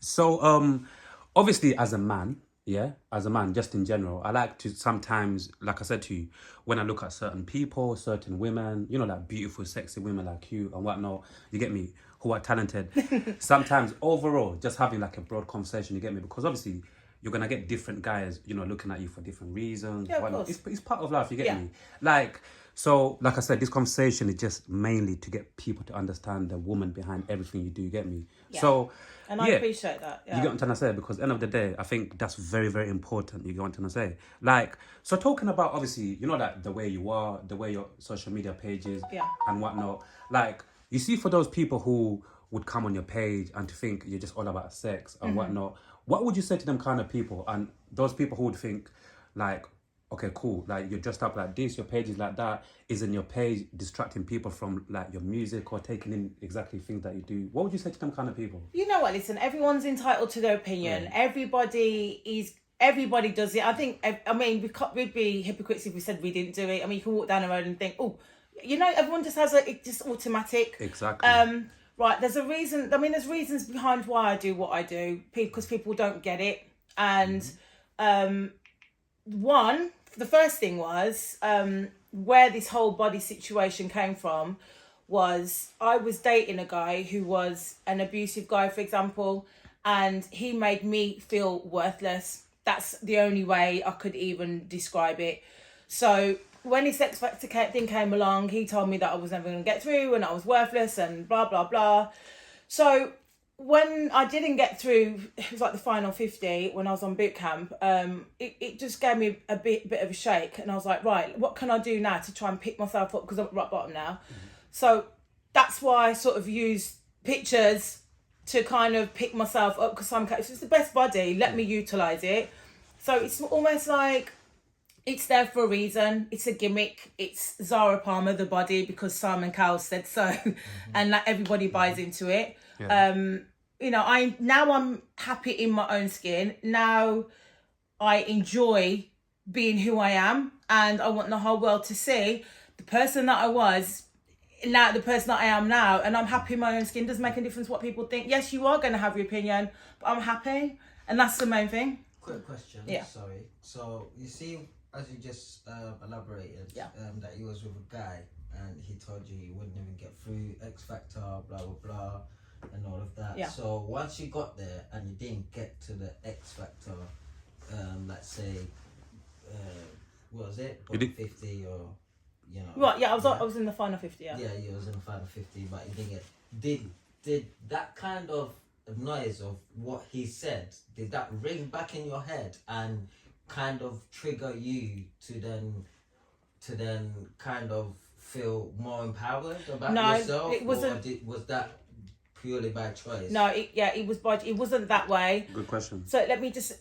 So, obviously, as a man, yeah, as a man, just in general, I like to sometimes, like I said to you, when I look at certain people, certain women, like beautiful, sexy women like you and whatnot, you get me, who are talented. Sometimes, overall, just having like a broad conversation, you get me, because obviously, you're gonna get different guys, looking at you for different reasons, Yeah, of whatnot. course. It's part of life, you get Yeah. me. Like I said, this conversation is just mainly to get people to understand the woman behind everything you do. You get me? Yeah. So, And I yeah, appreciate that. you Yeah. get what I'm trying to say? Because at the end of the day, I think that's very, very important. You get what I'm trying to say? Like, so talking about obviously, like the way you are, the way your social media pages Yeah. and whatnot. Like, you see, for those people who would come on your page and to think you're just all about sex and whatnot, what would you say to them kind of people? And those people who would think, like, okay, cool, like you're dressed up like this, your page is like that, isn't your page distracting people from like your music or taking in exactly things that you do? What would you say to them kind of people? You know what? Listen, everyone's entitled to their opinion. Everybody does it. I think. I mean, we'd be hypocrites if we said we didn't do it. I mean, you can walk down the road and think, oh, everyone just has it's just automatic. Exactly. Right. There's a reason. I mean, there's reasons behind why I do what I do because people don't get it. And the first thing was where this whole body situation came from was I was dating a guy who was an abusive guy, for example, and he made me feel worthless. That's the only way I could even describe it. So when his X Factor thing came along, he told me that I was never going to get through and I was worthless and blah, blah, blah. So when I didn't get through, it was like the final 50 when I was on boot camp, it just gave me a bit of a shake. And I was like, right, what can I do now to try and pick myself up? Because I'm at rock bottom now. So that's why I sort of use pictures to kind of pick myself up because it's the best body. Let me utilise it. So it's almost like it's there for a reason. It's a gimmick. It's Zahra Palmer, the body, because Simon Cowell said so. And like everybody buys into it. Yeah. I'm happy in my own skin. Now I enjoy being who I am and I want the whole world to see the person that I was, now the person that I am now, and I'm happy in my own skin. Doesn't make a difference what people think. Yes, you are going to have your opinion, but I'm happy, and that's the main thing. Quick question. Yeah. Sorry. So you see, as you just elaborated, that you was with a guy and he told you you wouldn't even get through X Factor, blah blah blah, and all of that. Yeah. So once you got there and you didn't get to the X Factor, let's say, what was it? 50 or. Right, yeah, I was in the final 50, yeah. Yeah, you was in the final 50, but you didn't get... Did that kind of noise of what he said, did that ring back in your head and kind of trigger you to then kind of feel more empowered about yourself? It wasn't... was that purely by choice? No, it wasn't that way. Good question. So let me just...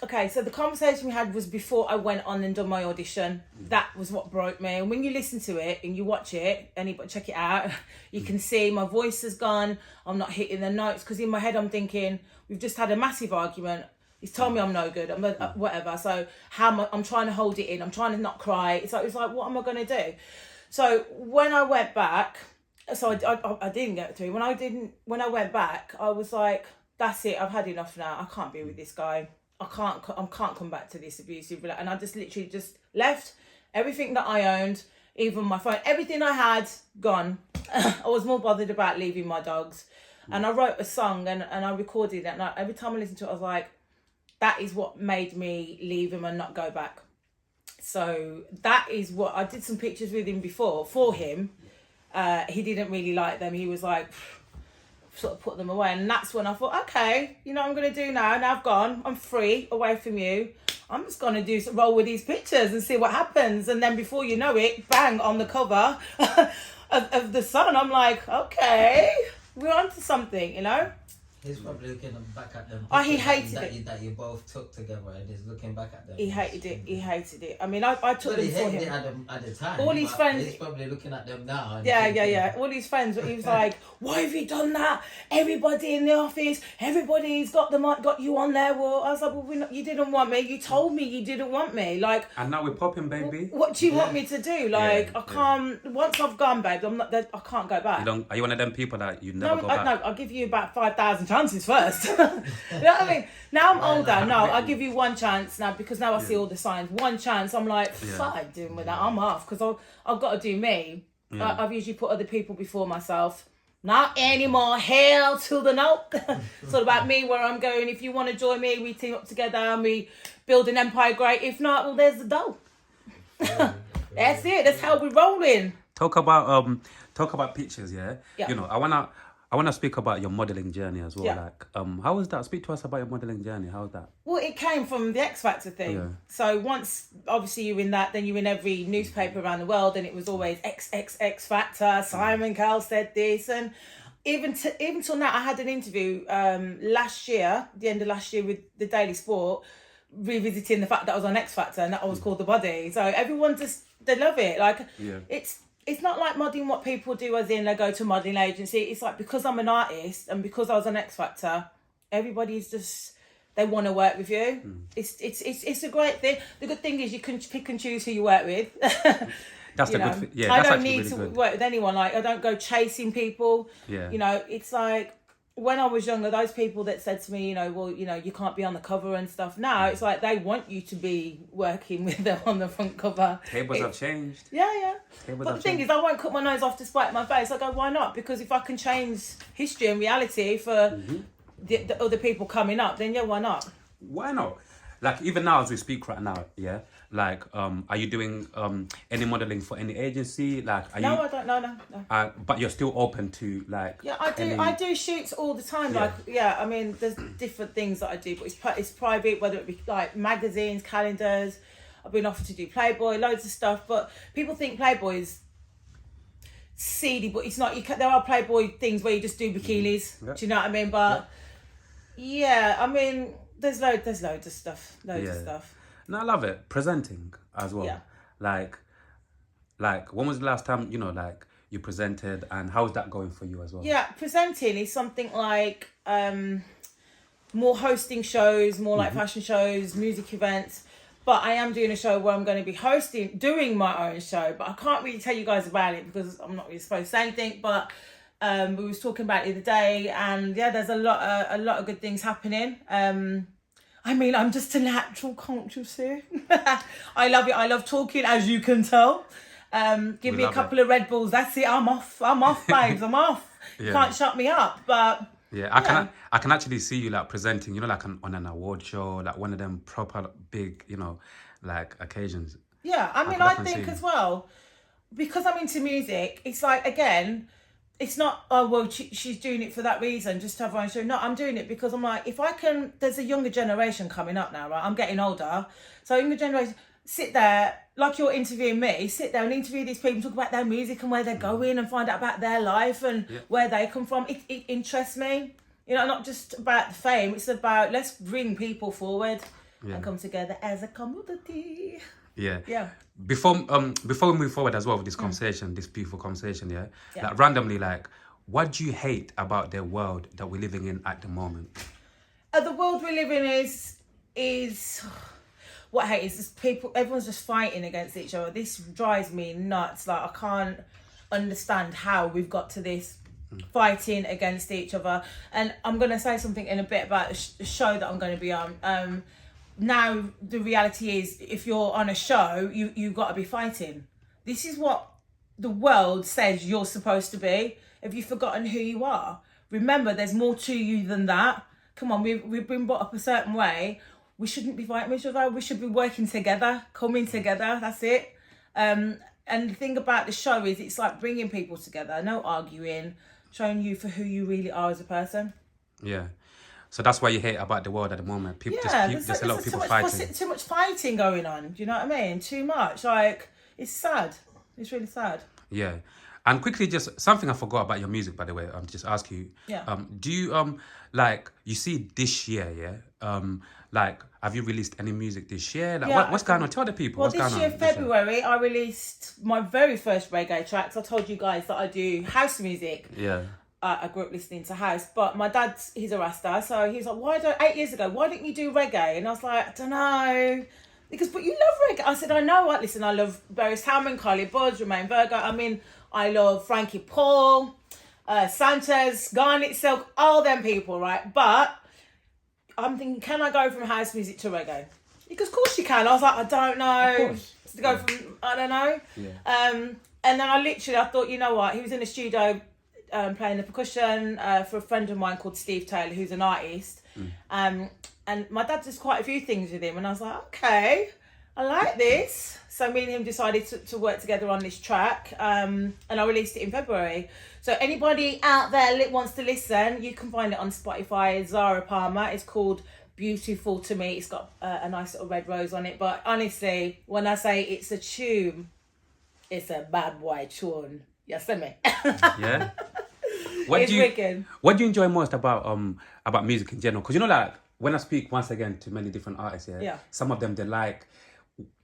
Okay, so the conversation we had was before I went on and done my audition. That was what broke me. And when you listen to it and you watch it, anybody check it out, you can see my voice has gone. I'm not hitting the notes because in my head I'm thinking, we've just had a massive argument. He's told me I'm no good. I'm whatever. So I'm trying to hold it in. I'm trying to not cry. It's like what am I going to do? So when I went back, so I didn't get through. When I went back, I was like, that's it. I've had enough now. I can't be with this guy. I can't come back to this abusive relationship. And I just literally just left everything that I owned, even my phone, everything I had, gone. I was more bothered about leaving my dogs. And I wrote a song and I recorded it. And every time I listened to it, I was like, that is what made me leave him and not go back. So that is what, I did some pictures with him before, for him. He didn't really like them. He was like... sort of put them away, and that's when I thought, okay, you know what I'm going to do now I've gone, I'm free, away from you, I'm just going to roll with these pictures and see what happens. And then before you know it, bang, on the cover of the Sun. I'm like, okay, we're onto something, He's probably looking back at them. Oh, he hated it. That you both took together, and he's looking back at them. He hated it. I mean, I took them for him. He hated it at the time. All his friends. He's probably looking at them now. Yeah. All his friends. He was like, "Why have you done that? Everybody in the office, everybody's got you on their wall." I was like, "Well, you didn't want me. You told me you didn't want me. Like." And now we're popping, baby. What do you want me to do? Like, I can't. Once I've gone, babe, I'm not. I can't go back. Are you one of them people that you never go back? No, I'll give you about 5,000 chances first. You know what I mean? Now I'm older. No, I give you one chance now because now I see all the signs. One chance, I'm like, fuck, I'm doing with that. I'm off because I've got to do me. Yeah. I've usually put other people before myself. Not anymore. Hell to the no. It's all about me, where I'm going. If you want to join me, we team up together and we build an empire. Great. If not, well, there's the dough. That's it. That's how we're rolling. Talk about pictures, yeah? Yeah. You know, I wanna speak about your modelling journey as well. Yeah. Like, how was that? Speak to us about your modelling journey. How was that? Well, it came from the X Factor thing. Yeah. So once, obviously, you're in that, then you're in every newspaper around the world, and it was always X Factor. Simon Cowell said this, and even till now, I had an interview last year, the end of last year, with the Daily Sport, revisiting the fact that I was on X Factor and that I was called The Body. So everyone they love it. Like, it's not like modelling what people do as in they go to a modelling agency. It's like, because I'm an artist and because I was on X Factor, everybody's just, they want to work with you. It's a great thing. The good thing is you can pick and choose who you work with. That's the good thing. Yeah, I that's don't actually need really to good. work with anyone. Like, I don't go chasing people. Yeah. You know, it's like, when I was younger, those people that said to me, well, you can't be on the cover and stuff. Now it's like they want you to be working with them on the front cover. Tables have changed. Yeah. Tables But the thing is, I won't cut my nose off to spite my face. I go, why not? Because if I can change history and reality for the other people coming up, then yeah, why not? Why not? Like, even now as we speak right now, yeah. Like, are you doing any modelling for any agency? Like, are No, you? I don't. No. But you're still open to, like. Yeah, I do. any- I do shoots all the time. Yeah. Like, yeah, I mean, there's different things that I do, but it's private. Whether it be like magazines, calendars. I've been offered to do Playboy, loads of stuff. But people think Playboy is seedy, but it's not. There are Playboy things where you just do bikinis. Yeah. Do you know what I mean? But yeah, I mean, there's loads of stuff. Loads of stuff. No, I love it. Presenting as well. Yeah. Like, when was the last time, like, you presented, and how's that going for you as well? Yeah, presenting is something like more hosting shows, more like fashion shows, music events. But I am doing a show where I'm going to be doing my own show. But I can't really tell you guys about it because I'm not really supposed to say anything. But we was talking about it the other day, and yeah, there's a lot of good things happening. I mean, I'm just a natural, can't you see? I love it. I love talking, as you can tell. Give me a couple of Red Bulls. That's it. I'm off, babes. I'm off. You can't shut me up. But yeah, I can actually see you, like, presenting, like on an award show, like one of them proper big, like, occasions. yeah, I mean, I think as well, because I'm into music, it's like, again, it's not, oh, well, she's doing it for that reason, just to have her own show. No, I'm doing it because I'm like, if I can, there's a younger generation coming up now, right? I'm getting older. So younger generation, sit there, like you're interviewing me, sit there and interview these people, talk about their music and where they're going and find out about their life and where they come from. It interests me. Not just about the fame. It's about, let's bring people forward and come together as a community. Yeah. Yeah. Before we move forward as well with this conversation, this beautiful conversation, like, randomly, like, what do you hate about the world that we're living in at the moment? The world we live in is what I hate is just people. Everyone's just fighting against each other. This drives me nuts. Like, I can't understand how we've got to this fighting against each other. And I'm gonna say something in a bit about the show that I'm going to be on. Now the reality is, if you're on a show, you've got to be fighting. This is what the world says you're supposed to be. Have you forgotten who you are? Remember, there's more to you than that. Come on, we've been brought up a certain way. We shouldn't be fighting each other. We should be working together, coming together. That's it. And the thing about the show is, it's like bringing people together, no arguing, showing you for who you really are as a person. Yeah. So that's why you hate about the world at the moment. People just a lot of people fighting. Too much fighting going on. Do you know what I mean? Too much. Like, it's sad. It's really sad. Yeah. And quickly, just something I forgot about your music, by the way. Just ask you. Yeah. Do you like, you see this year? Yeah. Like, have you released any music this year? Like, what's going on? Tell the people. Well, what's going this year, on February, I released my very first reggae tracks. I told you guys that I do house music. Yeah. I grew up listening to house, but my dad's, he's a Rasta, so he's like, 8 years ago, why didn't you do reggae? And I was like, I don't know. Because, but you love reggae. I said, I know what, listen, I love Barry Salmon, Carly Budge, Romain Virgo. I mean, I love Frankie Paul. Sanchez, Garnet Silk, all them people, right? But I'm thinking, can I go from house music to reggae? Because of course you can. I was like, I don't know. To go from, I don't know. Yeah. And then I thought, you know what? He was in the studio playing the percussion for a friend of mine called Steve Taylor, who's an artist. And my dad does quite a few things with him. And I was like, okay, I like this. So me and him decided to work together on this track. And I released it in February. So anybody out there that wants to listen, you can find it on Spotify, Zahra Palmer. It's called Beautiful to Me. It's got a nice little red rose on it. But honestly, when I say it's a tune, it's a bad boy tune. You see me? Yeah. What do you enjoy most about music in general? Because you know, like when I speak once again to many different artists, some of them they like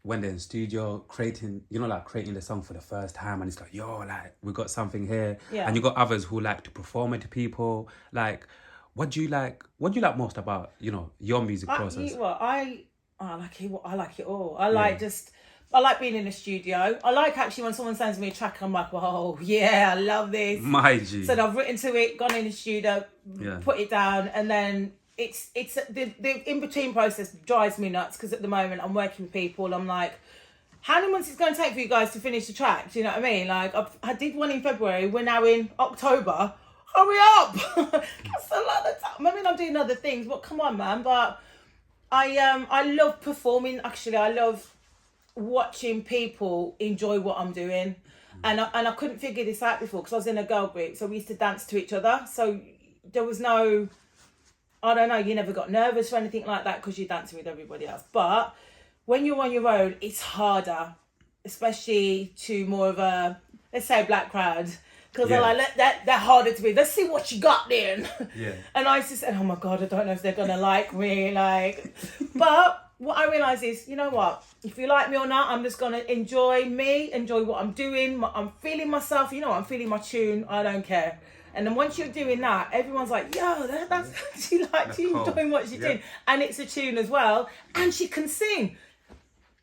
when they're in studio creating the song for the first time, and it's like, yo, like we got something here. Yeah. And you got others who like to perform it to people. Like, what do you like most about your music process? I like it. I like it all. I like being in the studio. I like actually when someone sends me a track, I'm like, whoa, yeah, I love this. My G. So I've written to it, gone in the studio, put it down, and then it's the in-between process drives me nuts, because at the moment I'm working with people. I'm like, how many months is it going to take for you guys to finish the track? Do you know what I mean? Like, I did one in February. We're now in October. Hurry up. That's a lot of time. I mean, I'm doing other things, but come on, man. But I love performing. Actually, I love watching people enjoy what I'm doing. And I couldn't figure this out before, because I was in a girl group, so we used to dance to each other. So there was no, I don't know, you never got nervous or anything like that because you're dancing with everybody else. But when you're on your own, it's harder, especially to more of a, let's say, a black crowd. Because they're like, they're harder to be. Let's see what you got then. Yeah. And I just said, oh my God, I don't know if they're going to like me. But what I realise is, you know what? If you like me or not, I'm just going to enjoy what I'm doing. I'm feeling myself. I'm feeling my tune. I don't care. And then once you're doing that, everyone's like, yo, that's she likes you enjoying what she's doing. And it's a tune as well. And she can sing.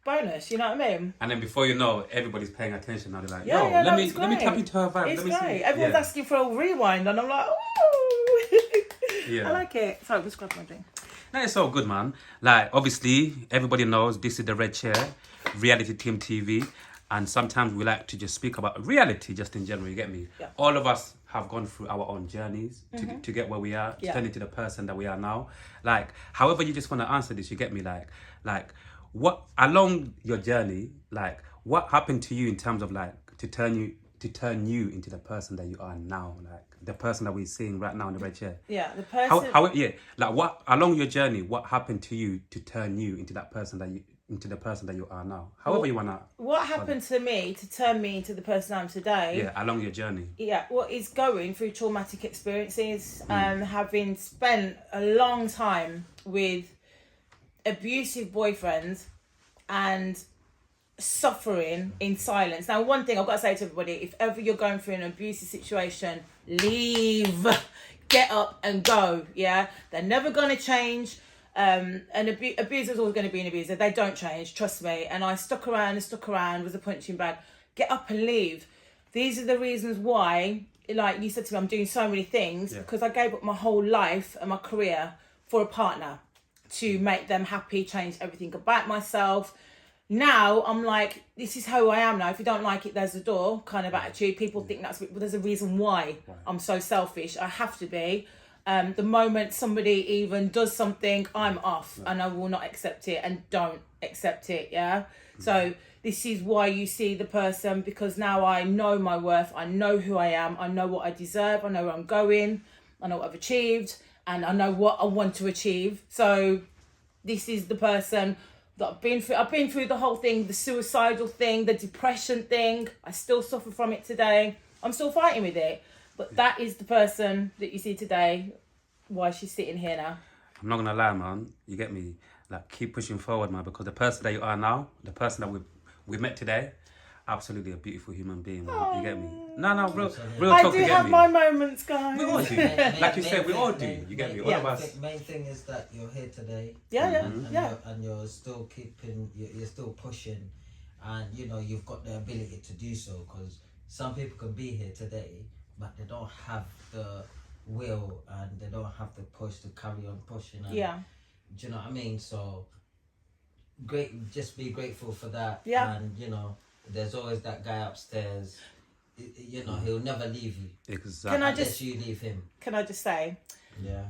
Bonus, you know what I mean? And then before you know, everybody's paying attention now. They're like, let me tap into her vibe. It's let me great. see. Everyone's asking for a rewind, and I'm like, ooh. Yeah. I like it. Sorry, just grab my drink. No, it's all good, man. Like, obviously, everybody knows this is the Red Chair, Reality Team TV. And sometimes we like to just speak about reality just in general, you get me? Yeah. All of us have gone through our own journeys to get where we are, to turn into the person that we are now. Like, however you just want to answer this, you get me? Like, what, along your journey, like, what happened to you in terms of, like, to turn you into the person that you are now? Like, the person that we're seeing right now in the Red Chair. Yeah, the person... like, what, along your journey, what happened to you to turn you into that person that you are now? However you wanna. What happened to me to turn me into the person I am today? Yeah, along your journey. Yeah, is going through traumatic experiences, having spent a long time with abusive boyfriends and suffering in silence. Now, one thing I've got to say to everybody, if ever you're going through an abusive situation, leave. Get up and go, yeah? They're never going to change. An abuser's always going to be an abuser. They don't change, trust me. And I stuck around with a punching bag. Get up and leave. These are the reasons why, like you said to me, I'm doing so many things because I gave up my whole life and my career for a partner to make them happy, change everything about myself. Now I'm like, this is who I am now. If you don't like it, there's a door kind of attitude. People think that's, but there's a reason why I'm so selfish. I have to be. The moment somebody even does something, I'm off and I will not accept it and don't accept it, yeah? So this is why you see the person, because now I know my worth, I know who I am, I know what I deserve, I know where I'm going, I know what I've achieved, and I know what I want to achieve. So this is the person that I've been through. I've been through the whole thing, the suicidal thing, the depression thing. I still suffer from it today. I'm still fighting with it. But that is the person that you see today, why she's sitting here now. I'm not going to lie, man. You get me? Like, keep pushing forward, man, because the person that you are now, the person that we met today, absolutely a beautiful human being, man. You get me? No, real I talk, do you get have me? my moments, guys. We all do. Like you said, we all do. You get me? All of us. Main thing is that you're here today. And you're still you're still pushing, and you've got the ability to do so, because some people can be here today but they don't have the will and they don't have the push to carry on pushing. And, Yeah. do you know what I mean? So great, just be grateful for that. Yeah. And you know, there's always that guy upstairs. You know, he'll never leave you. Exactly. Can I Unless just you leave him. Can I just say, Yeah.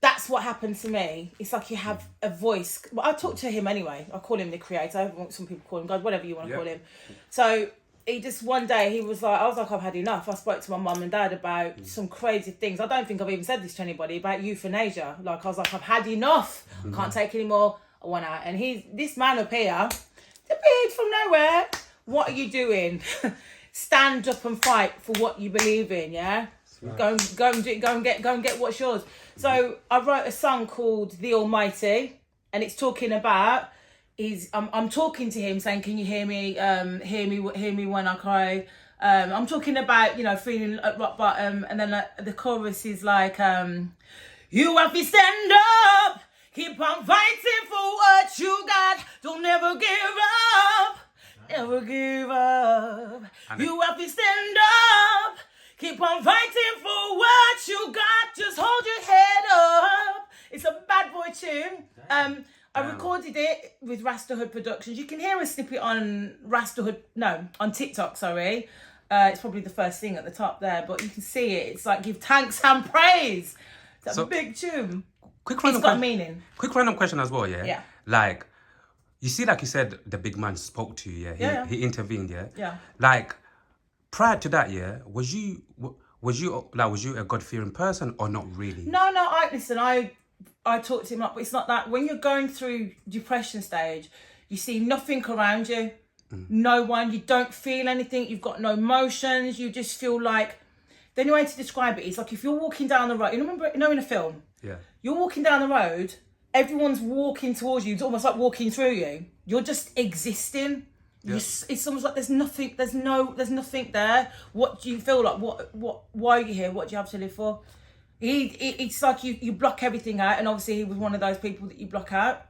that's what happened to me. It's like you have a voice. Well, I talk to him anyway. I call him the creator. Some people call him God, whatever you want to call him. So he just one day he was like, I was like, I've had enough. I spoke to my mum and dad about some crazy things. I don't think I've even said this to anybody about euthanasia. Like I was like, I've had enough. I can't take any more. I want out. And this man up here appeared from nowhere. What are you doing? Stand up and fight for what you believe in. Yeah. Go and get what's yours. So I wrote a song called The Almighty, and it's talking about I'm talking to him saying, can you hear me? Hear me when I cry. I'm talking about, you know, feeling at rock bottom, and then the chorus is like, you have to stand up, keep on fighting for what you got, don't ever give up, never give up. You have to stand up. Keep on fighting for what you got. Just hold your head up. It's a bad boy tune. I recorded it with Rastahood Productions. You can hear a snippet on on TikTok, sorry. It's probably the first thing at the top there, but you can see it. It's like give thanks and praise. It's a big tune. It's got meaning. Quick random question as well, yeah? Yeah. Like, you see, like you said, the big man spoke to you, yeah? He intervened, yeah? Yeah. Like, prior to that, yeah, was you a God-fearing person or not really? No, I talked to him up, but it's not that. When you're going through depression stage, you see nothing around you, no one, you don't feel anything, you've got no emotions, you just feel like, the only way to describe it is like if you're walking down the road, you know in a film, you're walking down the road, everyone's walking towards you, it's almost like walking through you, you're just existing. It's almost like there's nothing there. What do you feel like? Why are you here? What do you have to live for? It's like you block everything out, and obviously he was one of those people that you block out.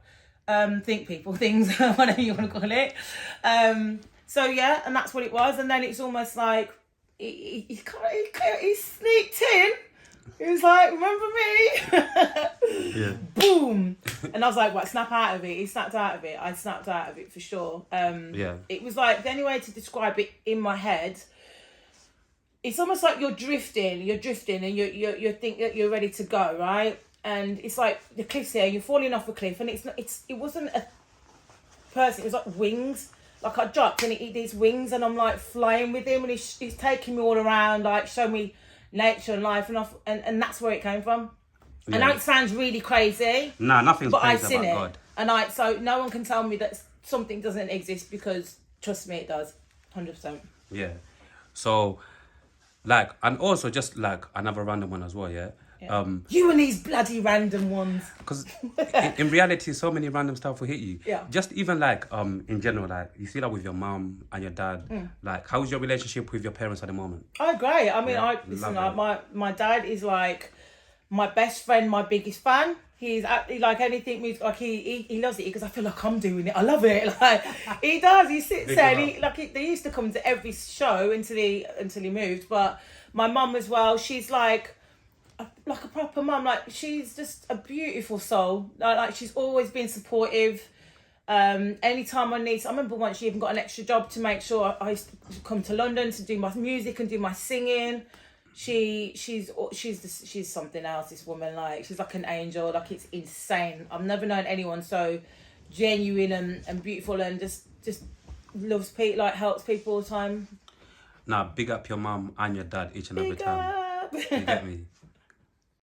Things, whatever you want to call it. So yeah, and that's what it was. And then it's almost like he sneaked in. He was like, remember me? Yeah. Boom. And I was like, what, snap out of it? He snapped out of it. I snapped out of it for sure. It was like, the only way to describe it in my head, it's almost like you're drifting and you think that you're ready to go, right? And it's like the cliff's here, you're falling off a cliff, and it wasn't a person, it was like wings. Like I dropped and these wings, and I'm like flying with him, and he's taking me all around, like show me nature and life, and that's where it came from. Yeah. I know it sounds really crazy. Nah, nothing's but crazy I've seen about it. God. So no one can tell me that something doesn't exist, because trust me, it does. 100%. Yeah. So, like, and also just like another random one as well, yeah? You and these bloody random ones. Because in reality, so many random stuff will hit you. Yeah. Just even like in general, like you see that with your mom and your dad. Like, how's your relationship with your parents at the moment? Oh, great. I mean, my dad is like my best friend, my biggest fan. He's like anything music, like he loves it because I feel like I'm doing it. I love it. Like he does. He sits there. And they used to come to every show until he moved. But my mum as well. She's like a proper mum. Like she's just a beautiful soul. Like she's always been supportive. Anytime I remember once she even got an extra job to make sure I used to come to London to do my music and do my singing. She's something else, this woman. Like she's like an angel. Like it's insane. I've never known anyone so genuine and beautiful, and just loves people, like helps people all the time. Now, big up your mum and your dad each and every time. Big up. You get me?